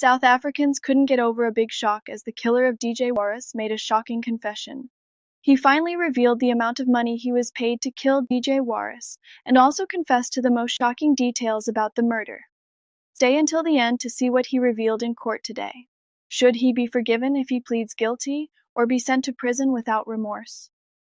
South Africans couldn't get over a big shock as the killer of DJ Warras made a shocking confession. He finally revealed the amount of money he was paid to kill DJ Warras, and also confessed to the most shocking details about the murder. Stay until the end to see what he revealed in court today. Should he be forgiven if he pleads guilty, or be sent to prison without remorse?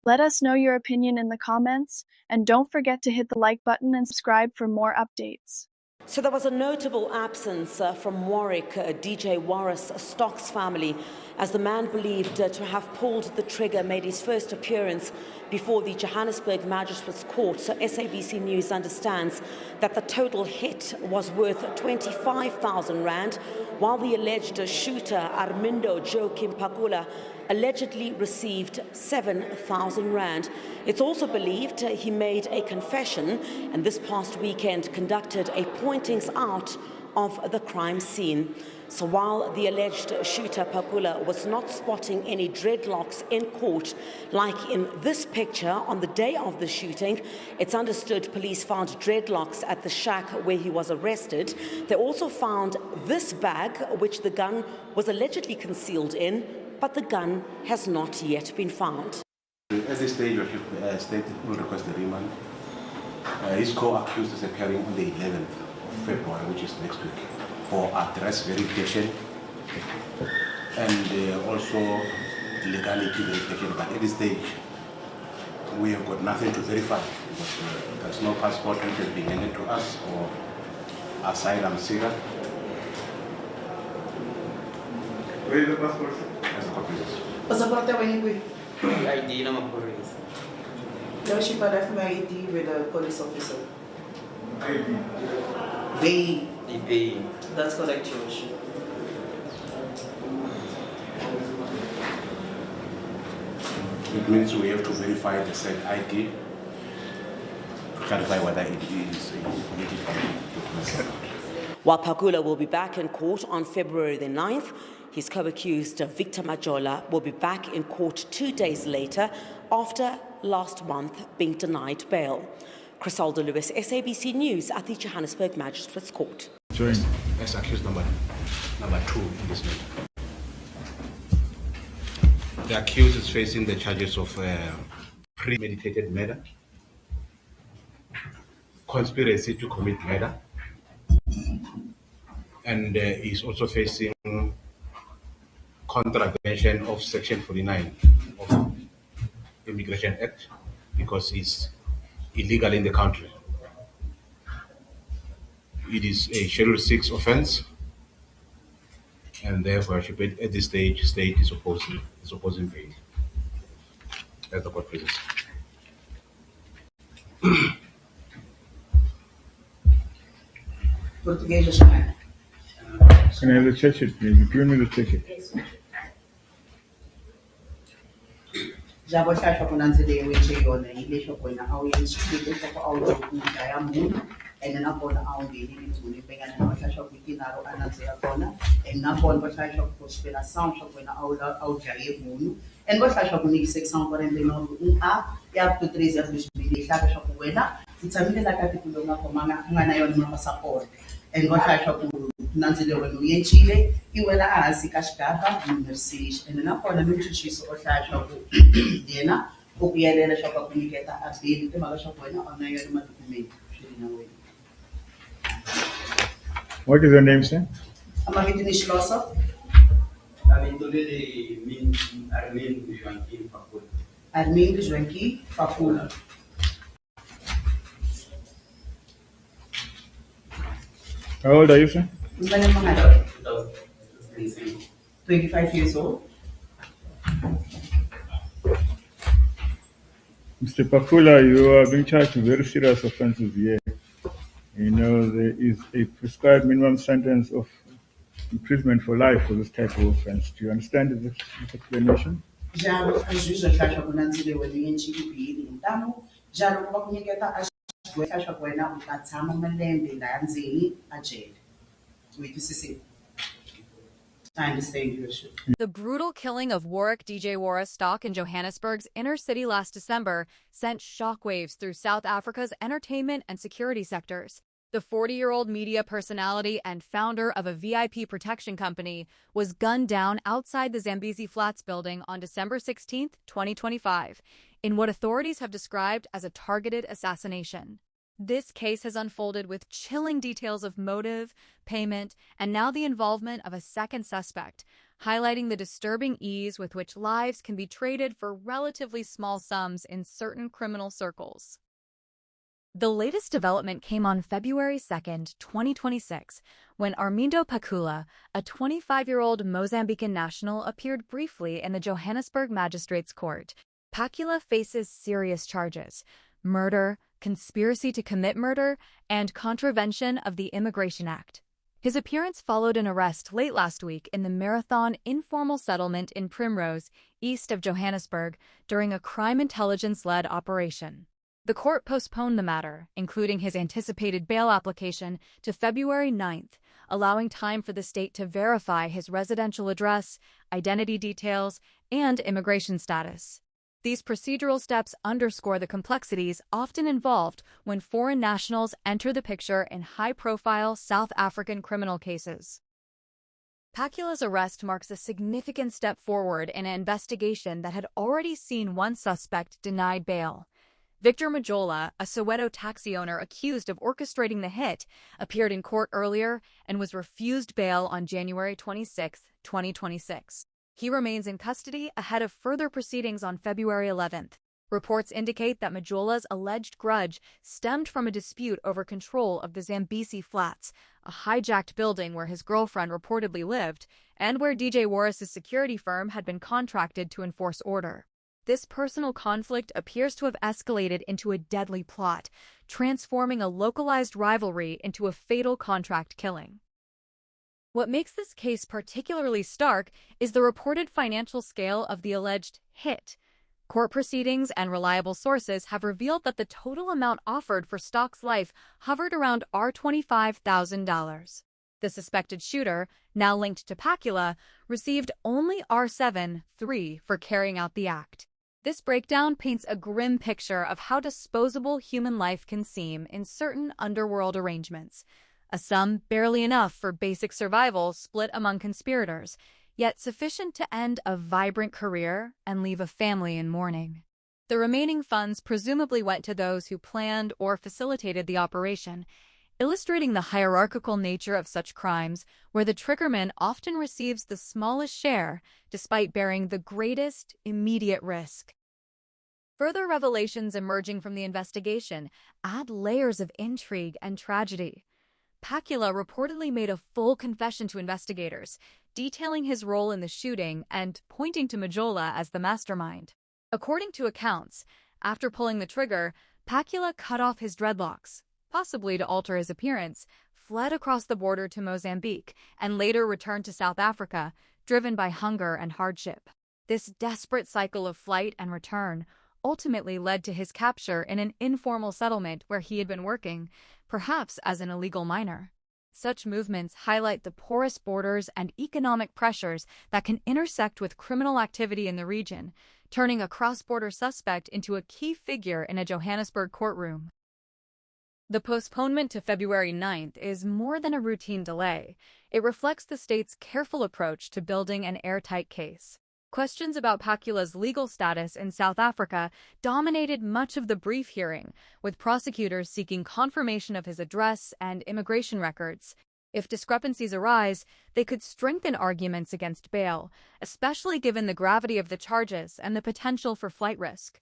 Let us know your opinion in the comments, and don't forget to hit the like button and subscribe for more updates. So there was a notable absence from Warrick, DJ Warras' Stocks family, as the man believed to have pulled the trigger made his first appearance before the Johannesburg Magistrate's Court. So SABC News understands that the total hit was worth 25,000 rand, while the alleged shooter, Armindo Pacula, allegedly received 7,000 rand. It's also believed he made a confession, and this past weekend conducted a pointings out of the crime scene. So while the alleged shooter, Pacula, was not spotting any dreadlocks in court, like in this picture on the day of the shooting, it's understood police found dreadlocks at the shack where he was arrested. They also found this bag, which the gun was allegedly concealed in, but the gun has not yet been found. At this stage, the state will request the remand. His co-accused is appearing on the 11th of February, which is next week, for address verification and also legality verification. But at this stage, we have got nothing to verify. There's no passport which has been handed to us or asylum seeker. Where is the passport? That's the copy. Passport when you ID naman po rin. go, she left my ID with a police officer. ID? They. They. That's correct, George. It means we have to verify the said ID to clarify whether it is a political document. While Pacula will be back in court on February the 9th, his co-accused Victor Majola will be back in court 2 days later after last month being denied bail. Crisaldo Lewis, SABC News at the Johannesburg Magistrate's Court. Join as accused number 2 in this matter. The accused is facing the charges of premeditated murder, conspiracy to commit murder, and is also facing contravention of Section 49 of the Immigration Act because he's illegal in the country. It is a Schedule 6 offense, and therefore, at this stage, state is opposing bail. That's the court process. Portuguese man. Can I have the check sheet, please? Give me the check sheet. Já vou achar que não se deu o cheio na igreja foi na aula e escrever para a aula com a mundo e na bola aula dele ele foi pegar na aula achar que na aula antes a bola e na bola vai achar que conspiração só foi na aula ao já é mundo e vai achar que nem secção 49 1A e up to 13 anos de vida achar que foi na e também na capítulo na como na eu no passaporte e vai achar que não se deu no em Chile e ela assim cascata número 6 e na bola no justiça achar que dena o que era só para comunicar a dele que mas só foi na eu no documento. What is your name, sir? I'm a Vietnamese lawyer. Armindo Pacula. Armindo Pacula. How old are you, sir? 25 years old. Mr. Pacula, you are being charged with very serious offenses here. You know, there is a prescribed minimum sentence of imprisonment for life for this type of offense. Do you understand this explanation? Já a juíza acha que não se deu em Chile, então já não vai comunicar a juíza acha que não está tama malembe da anzini a jail. Wait to see. I understand your issue. The brutal killing of Warrick DJ Warras stock in Johannesburg's inner city last December sent shockwaves through South Africa's entertainment and security sectors. The 40-year-old media personality and founder of a VIP protection company was gunned down outside the Zambezi Flats building on December 16, 2025, in what authorities have described as a targeted assassination. This case has unfolded with chilling details of motive, payment, and now the involvement of a second suspect, highlighting the disturbing ease with which lives can be traded for relatively small sums in certain criminal circles. The latest development came on February 2, 2026, when Armindo Pacula, a 25-year-old Mozambican national, appeared briefly in the Johannesburg Magistrate's court. Pacula faces serious charges: murder, conspiracy to commit murder, and contravention of the Immigration Act. His appearance followed an arrest late last week in the Marathon informal settlement in Primrose, east of Johannesburg, during a crime intelligence-led operation. The court postponed the matter, including his anticipated bail application, to February 9th, allowing time for the state to verify his residential address, identity details, and immigration status. These procedural steps underscore the complexities often involved when foreign nationals enter the picture in high-profile South African criminal cases. Pacula's arrest marks a significant step forward in an investigation that had already seen one suspect denied bail. Victor Majola, a Soweto taxi owner accused of orchestrating the hit, appeared in court earlier and was refused bail on January 26, 2026. He remains in custody ahead of further proceedings on February 11th. Reports indicate that Majola's alleged grudge stemmed from a dispute over control of the Zambezi Flats, a hijacked building where his girlfriend reportedly lived and where DJ Warras' security firm had been contracted to enforce order. This personal conflict appears to have escalated into a deadly plot, transforming a localized rivalry into a fatal contract killing. What makes this case particularly stark is the reported financial scale of the alleged hit. Court proceedings and reliable sources have revealed that the total amount offered for Stock's life hovered around $25,000. The suspected shooter, now linked to Pacula, received only R7,300 for carrying out the act. This breakdown paints a grim picture of how disposable human life can seem in certain underworld arrangements. A sum barely enough for basic survival split among conspirators, yet sufficient to end a vibrant career and leave a family in mourning. The remaining funds presumably went to those who planned or facilitated the operation, illustrating the hierarchical nature of such crimes, where the triggerman often receives the smallest share despite bearing the greatest immediate risk. Further revelations emerging from the investigation add layers of intrigue and tragedy. Pacula reportedly made a full confession to investigators, detailing his role in the shooting and pointing to Majola as the mastermind. According to accounts, after pulling the trigger, Pacula cut off his dreadlocks, possibly to alter his appearance, fled across the border to Mozambique, and later returned to South Africa, driven by hunger and hardship. This desperate cycle of flight and return ultimately led to his capture in an informal settlement where he had been working, perhaps as an illegal miner. Such movements highlight the porous borders and economic pressures that can intersect with criminal activity in the region, turning a cross-border suspect into a key figure in a Johannesburg courtroom. The postponement to February 9th is more than a routine delay. It reflects the state's careful approach to building an airtight case. Questions about Pacula's legal status in South Africa dominated much of the brief hearing, with prosecutors seeking confirmation of his address and immigration records. If discrepancies arise, they could strengthen arguments against bail, especially given the gravity of the charges and the potential for flight risk.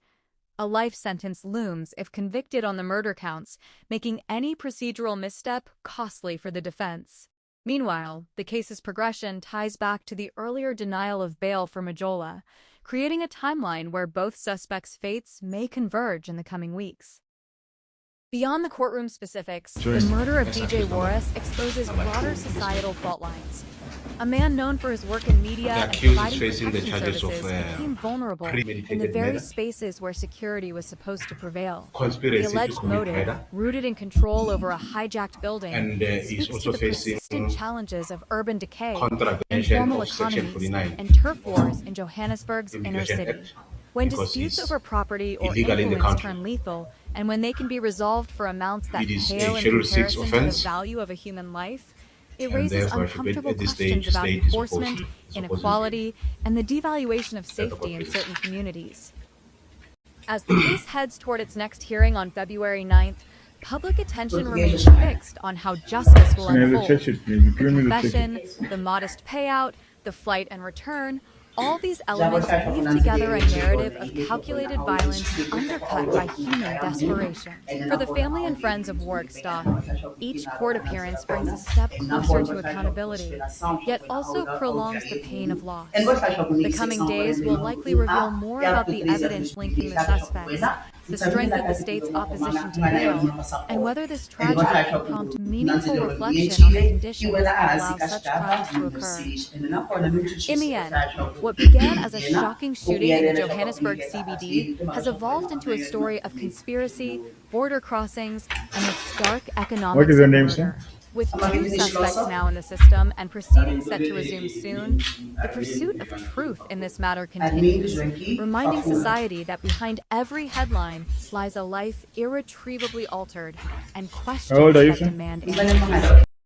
A life sentence looms if convicted on the murder counts, making any procedural misstep costly for the defense. Meanwhile, the case's progression ties back to the earlier denial of bail for Majola, creating a timeline where both suspects' fates may converge in the coming weeks. Beyond the courtroom specifics, the murder of DJ Warras exposes broader societal fault lines. A man known for his work in media and providing protection services became vulnerable in the very spaces where security was supposed to prevail. The alleged motive, rooted in control over a hijacked building, speaks to the persistent challenges of urban decay, informal economies, and turf wars in Johannesburg's inner city. When because disputes it's over property or illegal in the influence country. turn lethal, and when they can be resolved for amounts that It is a pale in Schedule 6 comparison to the offense, value of a human life, it and raises therefore uncomfortable at this questions stage, about state is supposed enforcement, to inequality, and the devaluation of safety in certain communities. As the case heads toward its next hearing on February 9th, public attention remains fixed on how justice will unfold. The confession, the modest payout, the flight and return, all these elements weave together a narrative of calculated violence undercut by human desperation. For the family and friends of Warrick stock, each court appearance brings a step closer to accountability, yet also prolongs the pain of loss. The coming days will likely reveal more about the evidence linking the suspects, the strength of the state's opposition to bail, and whether this tragedy can prompt meaningful reflection on the conditions that allow such crimes to occur. In the end, what began as a shocking shooting in the Johannesburg CBD has evolved into a story of conspiracy, border crossings, and the stark economics of murder. With 2 suspects now in the system and proceedings set to resume soon, the pursuit of truth in this matter continues, reminding society that behind every headline lies a life irretrievably altered and questions that demand answers.